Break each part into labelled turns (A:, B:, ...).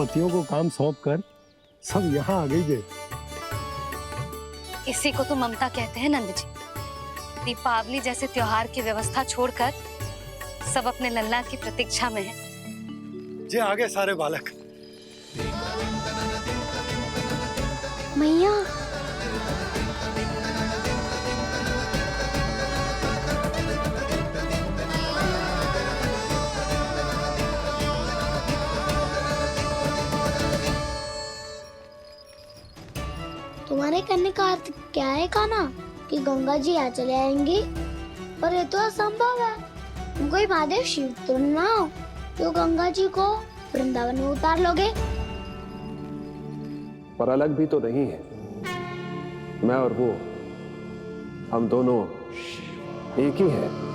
A: पतियों को काम सौंप कर सब यहाँ आ गई थे।
B: इसी को तो ममता कहते हैं नंद जी। दीपावली जैसे त्योहार की व्यवस्था छोड़कर सब अपने लल्ला की प्रतीक्षा में हैं।
A: जे आगे सारे बालक।
C: मैया तुम्हारे करने का अर्थ क्या है कान्हा? कि गंगा जी यहाँ चले आएंगी? पर ये तो असंभव है। तुम कोई महादेव शिव तो ना हो जो गंगा जी को वृंदावन में उतार लोगे।
D: पर अलग भी तो नहीं है। मैं और वो, हम दोनों एक ही हैं।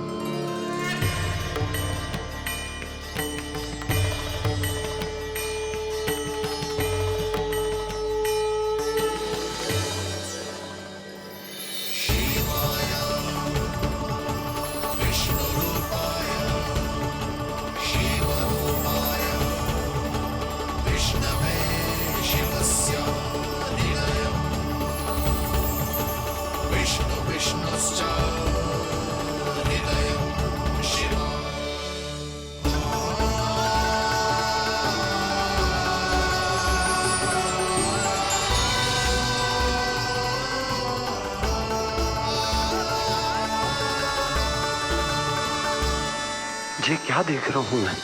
E: ये क्या देख रहा हूं मैं?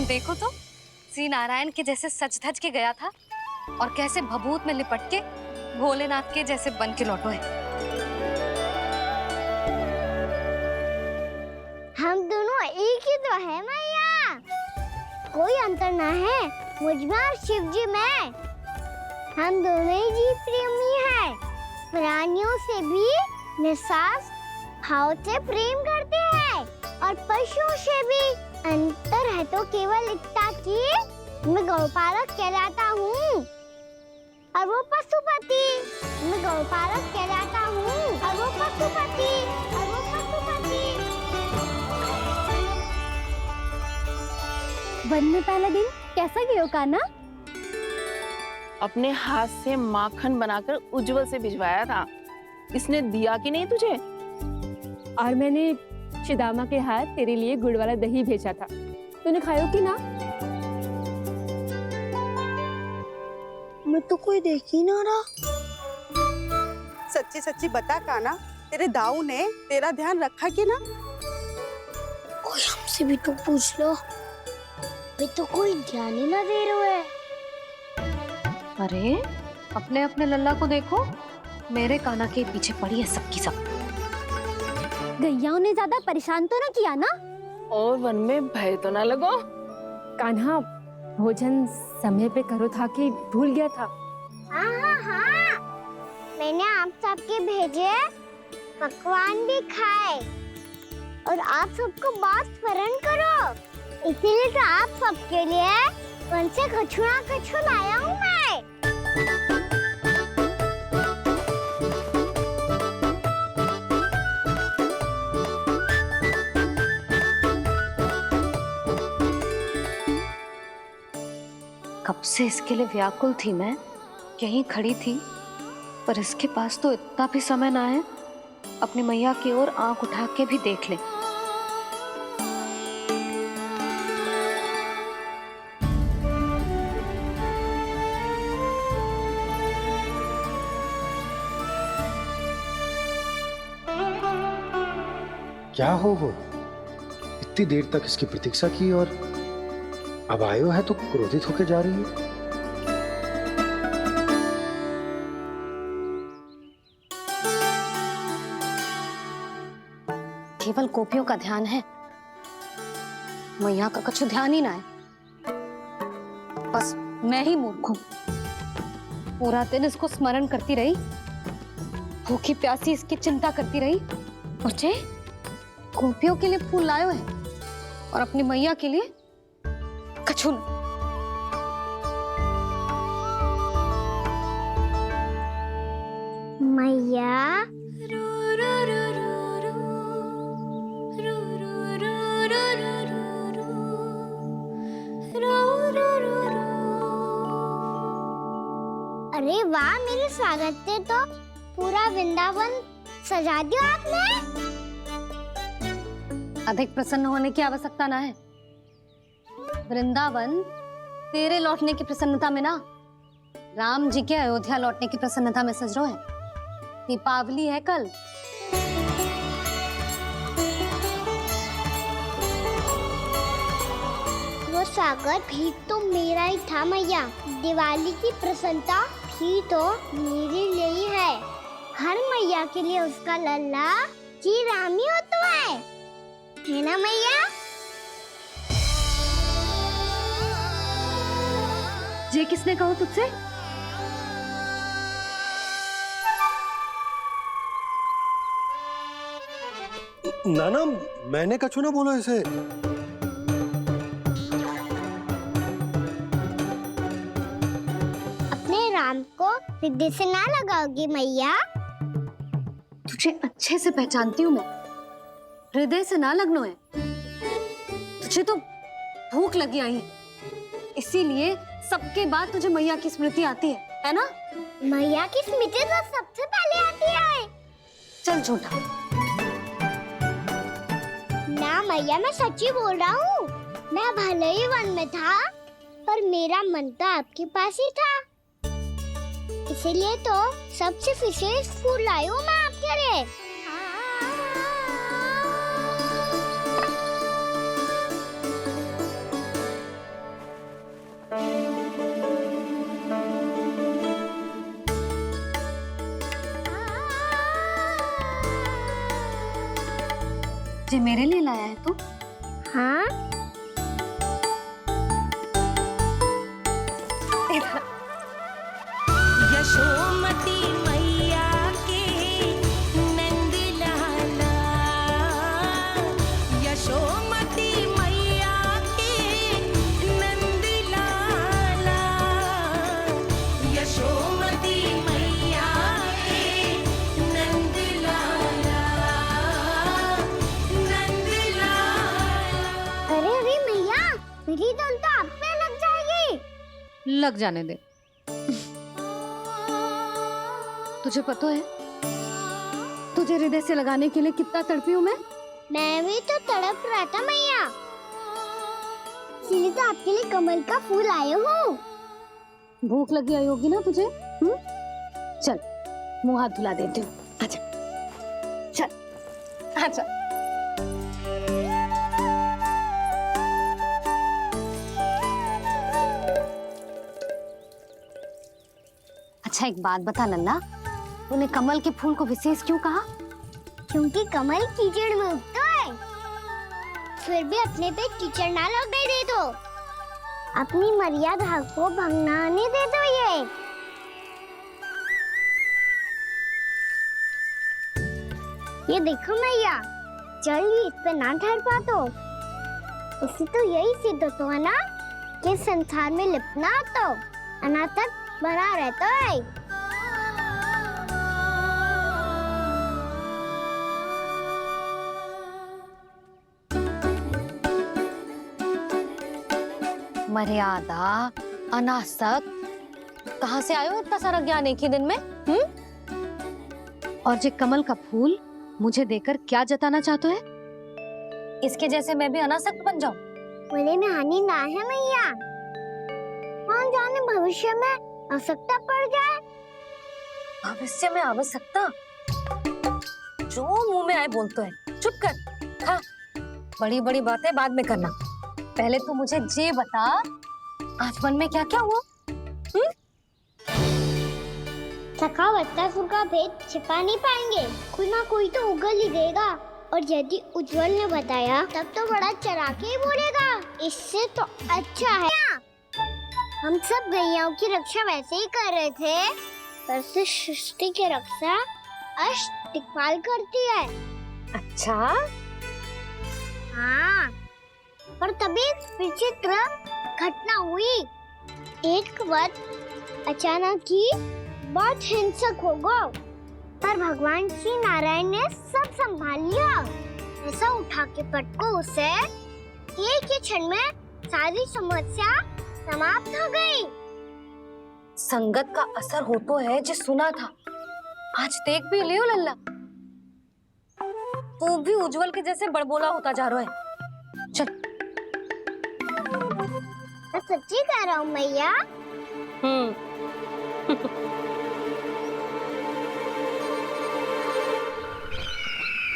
B: देखो तो श्री नारायण के जैसे सच धज के गया था और कैसे भभूत में लिपट के भोलेनाथ के जैसे बन के लौटो है।
C: हम दोनों एक ही तो है मैया, कोई अंतर ना है मुझ में और शिव जी में। हम दोनों ही जीव प्रेमी हैं, प्राणियों से भी निस्वार्थ भाव से प्रेम करते हैं और पशुओं से भी। अंतर है तो केवल इतना कि मैं गौपालक कहलाता हूँ और वो पशुपति। मैं गौपालक कहलाता हूँ और वो पशुपति। वन में पहला दिन कैसा गया कान्हा?
F: अपने हाथ से माखन बनाकर उज्जवल से भिजवाया था। इसने दिया कि नहीं तुझे?
G: और मैंने शिदामा के हाथ तेरे लिए गुड़ वाला दही भेजा था, तूने खायो कि ना?
C: मैं तो कोई देख ही ना रहा।
H: सच्ची सच्ची बता कान्हा, तेरे दाऊ ने तेरा ध्यान रखा कि ना?
C: कोई हमसे भी तो पूछ लो, वे तो कोई ध्यान ही ना दे रहे हैं।
B: अरे अपने अपने लल्ला को देखो, मेरे कान्हा के पीछे पड़ी है सबकी सब।
C: गैयाओं ने ज्यादा परेशान तो ना किया ना?
F: और वन में भय तो ना लगो?
G: कान्हा भोजन समय पे करो था कि भूल गया था?
C: हाँ, मैंने आप सबके भेजे पकवान भी खाए और आप सबको बात स्मरण करो, इसीलिए तो आप सबके लिए वन से कछुआ कछु लाया हूँ मैं।
B: कब से इसके लिए व्याकुल थी मैं, यहीं खड़ी थी, पर इसके पास तो इतना भी समय ना है अपनी मैया की ओर आंख उठा के भी देख ले।
A: क्या हो वो? इतनी देर तक इसकी प्रतीक्षा की और अब आयो है तो क्रोधित होकर जा रही है।
B: केवल गोपियों का ध्यान है, मैया का कुछ ध्यान ही ना है। बस मैं ही मूर्ख हूं, पूरा दिन इसको स्मरण करती रही, भूखी प्यासी इसकी चिंता करती रही। और जे गोपियों के लिए फूल लायो है और अपनी मैया के लिए कछु नहीं।
C: मैया अरे वाह, मेरे स्वागत पे तो पूरा वृंदावन सजा दिया आपने।
B: अधिक प्रसन्न होने की आवश्यकता ना है। वृंदावन तेरे लौटने की प्रसन्नता में ना, राम जी के अयोध्या लौटने की प्रसन्नता में सज रहे हैं। दीपावली है कल।
C: वो स्वागत भी तो मेरा ही था मैया। दिवाली की प्रसन्नता भी तो मेरे लिए ही है। हर मैया के लिए उसका लल्ला जी राम ही होता है ना मैया?
B: ये किसने कहा तुझसे?
E: नाना, मैंने कछु ना बोला इसे।
C: अपने राम को हृदय से ना लगाओगी मैया?
B: तुझे अच्छे से पहचानती हूँ मैं। हृदय से ना लगनो है। तुझे तो भूख लगी आई है, इसीलिए सबके बाद तुझे मैया की स्मृति आती है ना?
C: मैया की स्मृति तो सबसे पहले आती है।
B: चल झूठा।
C: ना मैया, मैं सच्ची बोल रहा हूँ। मैं भले ही वन में था, पर मेरा मन तो आपके पास ही था। इसीलिए तो सबसे विशेष फूल लाई हूँ मैं आपके लिए।
B: ये मेरे लिए लाया है तू?
C: हाँ,
I: यशोमती मैया के नंद लाला, यशोमती मैया के नंद लाला, यशोमती मैया के नंद लाला, नंद लाला।
C: अरे अरे मैया, मेरी धुन तो आप पे लग जाएगी।
B: लग जाने दे। तुझे पता है तुझे हृदय से लगाने के लिए कितना तड़पी हूँ मैं?
C: मैं भी तो तड़प रहा था मैया, इसीलिए तो आपके लिए कमल का फूल आए हूँ।
B: भूख लगी आई होगी ना तुझे? चल मुंह हाथ धुला देती हूँ। आजा, चल आजा। अच्छा एक बात बता लल्ला, तूने कमल के फूल को विशेष क्यों कहा?
C: क्योंकि कमल कीचड़ में उगता है, फिर भी अपने पे कीचड़ ना लगने दे दो। अपनी मर्यादा को भंग ना आने दे दो। ये देखो मैया, जल ही इस पे ना ठहर पा तो इसी तो यही सिद्ध होता है ना कि संसार में लिपना तो अनाथ तक बना रहता है।
B: मर्यादा, अनासक्त, कहाँ से आयो इतना सारा ज्ञान एक ही दिन में? और ये कमल का फूल मुझे देकर क्या जताना चाहते है? इसके जैसे मैं भी अनासक्त बन जाऊं?
C: बोले में हानि ना है मैया, कौन जाने भविष्य में आवश्यकता पड़ जाए।
B: भविष्य में आवश्यकता? जो मुंह में आए बोलते हैं। चुप कर। हाँ, बड़ी बड़ी बातें बाद में करना, पहले तू मुझे ये बता आज मन में क्या क्या हुआ?
C: सखा बत्तासुर का भेद छिपा नहीं पाएंगे, कोई ना कोई तो उगल ही देगा। और यदि उज्जवल ने बताया तब तो बड़ा चला के ही बोलेगा। इससे तो अच्छा है हम सब गैयाओं की रक्षा वैसे ही कर रहे थे, पर से सृष्टि की रक्षा अष्ट दिक्पाल करती है।
B: अच्छा,
C: हाँ, पर तभी विचित्र घटना हुई। एक वक्त अचानक ही बहुत हिंसक हो गया, पर भगवान श्री नारायण ने सब संभाल लिया। ऐसा उठा के पटको उसे एक ही क्षण में सारी समस्या समाप्त हो गई।
B: संगत का असर हो तो है जो सुना था। आज देख भी लियो लल्ला, तू भी उज्जवल के जैसे बड़बोला होता जा रहा है। चल।
C: मैं सच्ची कह रहा हूँ मैया।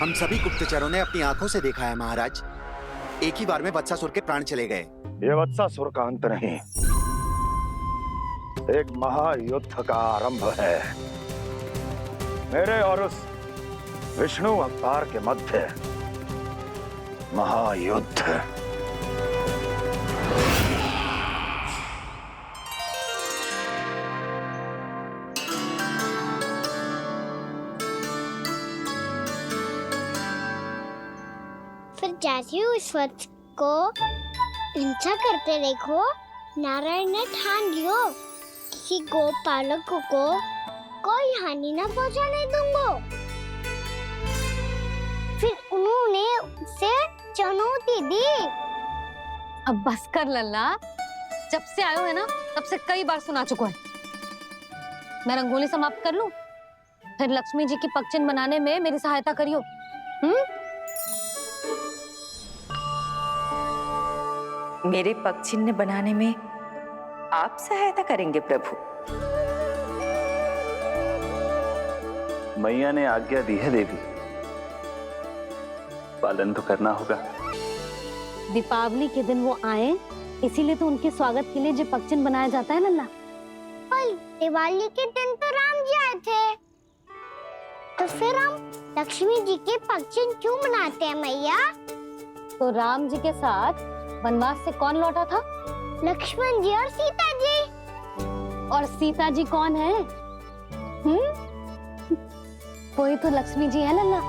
J: हम सभी गुप्तचरों ने अपनी आंखों से देखा है महाराज, एक ही बार में वत्सासुर के प्राण चले गए।
K: ये वत्सासुर का अंत नहीं, एक महायुद्ध का आरंभ है। मेरे और उस विष्णु अवतार के मध्य महायुद्ध।
C: फिर जैसे ही उस वत्स को हिंसा करते देखो, नारायण ने ठान लियो किसी गोपालक को कोई हानि न पहुंचाने दूंगा। फिर उन्होंने उसे चुनौती दी।
B: अब बस कर लल्ला, जब से आयो है ना तब से कई बार सुना चुका है। मैं रंगोली समाप्त कर लूं, फिर लक्ष्मी जी की पगचिन बनाने में मेरी सहायता करियो।
L: मेरे पगचिन्ह बनाने में आप सहायता करेंगे प्रभु?
K: मैया ने आज्ञा दी है देवी, पालन तो करना होगा।
B: दीपावली के दिन वो आए, इसीलिए तो उनके स्वागत के लिए जो पगचिन बनाया जाता है लल्ला।
C: पर दिवाली के दिन तो राम जी आए थे, तो फिर हम लक्ष्मी जी के पगचिन क्यों बनाते हैं मैया?
B: तो राम जी के साथ वनवास से कौन लौटा था?
C: लक्ष्मण जी और सीता जी।
B: और सीता जी कौन है? कोई तो लक्ष्मी जी है लल्ला।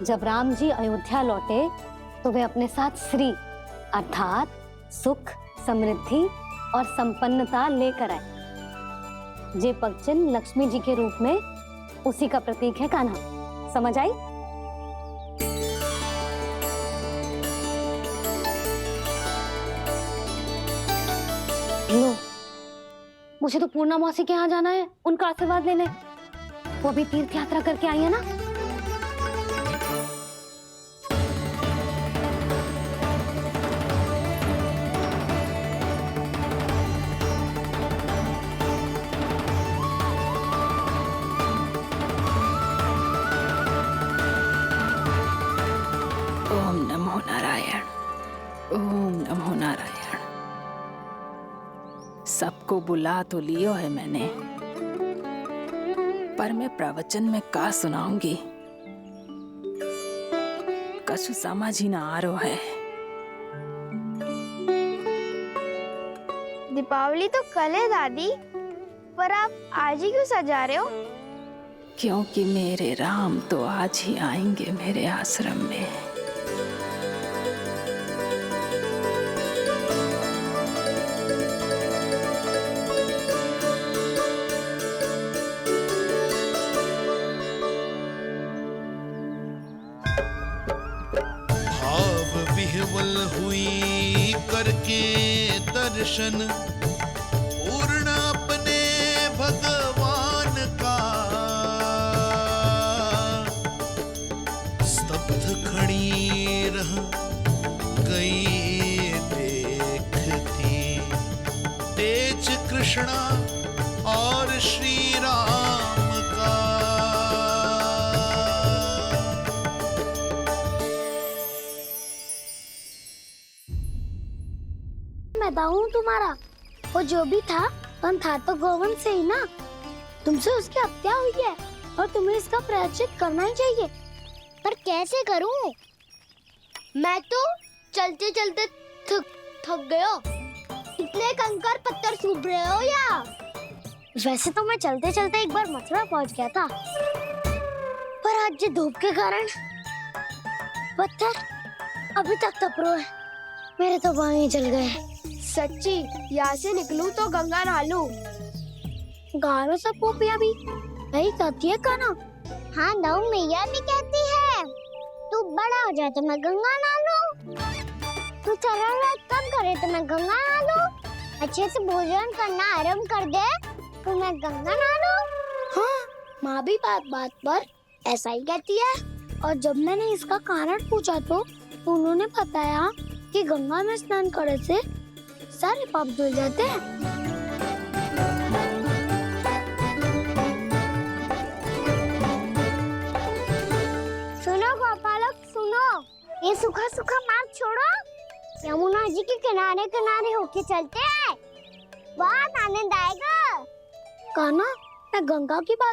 B: जब राम जी अयोध्या लौटे तो वे अपने साथ श्री अर्थात सुख, समृद्धि और संपन्नता लेकर आए। जे पगचिन लक्ष्मी जी के रूप में उसी का प्रतीक है कान्हा। समझ आई? लो, मुझे तो पूर्णा मौसी के यहाँ जाना है उनका आशीर्वाद लेने। वो भी तीर्थ यात्रा करके आई है ना।
F: ओम नमो नारायण, ओम नमो नारायण। सबको बुला तो लियो है मैंने, पर मैं प्रवचन में का सुनाऊंगी, कछु समझ ही ना आ रहा है।
C: दीपावली तो कल है दादी, पर आप आज ही क्यों सजा रहे हो?
F: क्योंकि मेरे राम तो आज ही आएंगे मेरे आश्रम में।
I: विह्वल हुई करके दर्शन, पूर्ण अपने भगवान का, स्तब्ध खड़ी रह गई देखती, तेज कृष्णा और श्री राम का।
C: मैं दाऊ तुम्हारा, वो जो भी था पर था तो गोवंश से ही ना। तुमसे उसकी हत्या हुई है और तुम्हें इसका प्रायश्चित करना ही चाहिए। पर कैसे करूं? मैं तो चलते चलते थक गया। इतने कंकर पत्थर सूख रहे हो या? वैसे तो मैं चलते चलते एक बार मथुरा पहुंच गया था, पर आज ये धूप के कारण पत्थर अभी तक तपरो है, मेरे तो पाँव ही जल गए।
M: सच्ची यहाँ से निकलूं तो गंगा नहा लूं।
C: गालो सब पोपिया भी यही कहती है काना। हाँ दाऊ मैया भी कहती है, तू बड़ा हो जाए तो मैं गंगा नहा लूं, तू चरण कब करे तो मैं गंगा नहा लूं, अच्छे से भोजन करना आरंभ कर दे तो मैं गंगा नहा लूं। हाँ माँ भी बात बात पर ऐसा ही कहती है। और जब मैंने इसका कारण पूछा तो उन्होंने बताया कि गंगा में स्नान करने से सारे पाप धुल जाते हैं। सुनो गोपालक सुनो, ये सूखा सूखा मार्ग छोड़ो, यमुना जी के किनारे किनारे होके चलते हैं, बहुत आनंद आएगा। कान्हा मैं गंगा की बात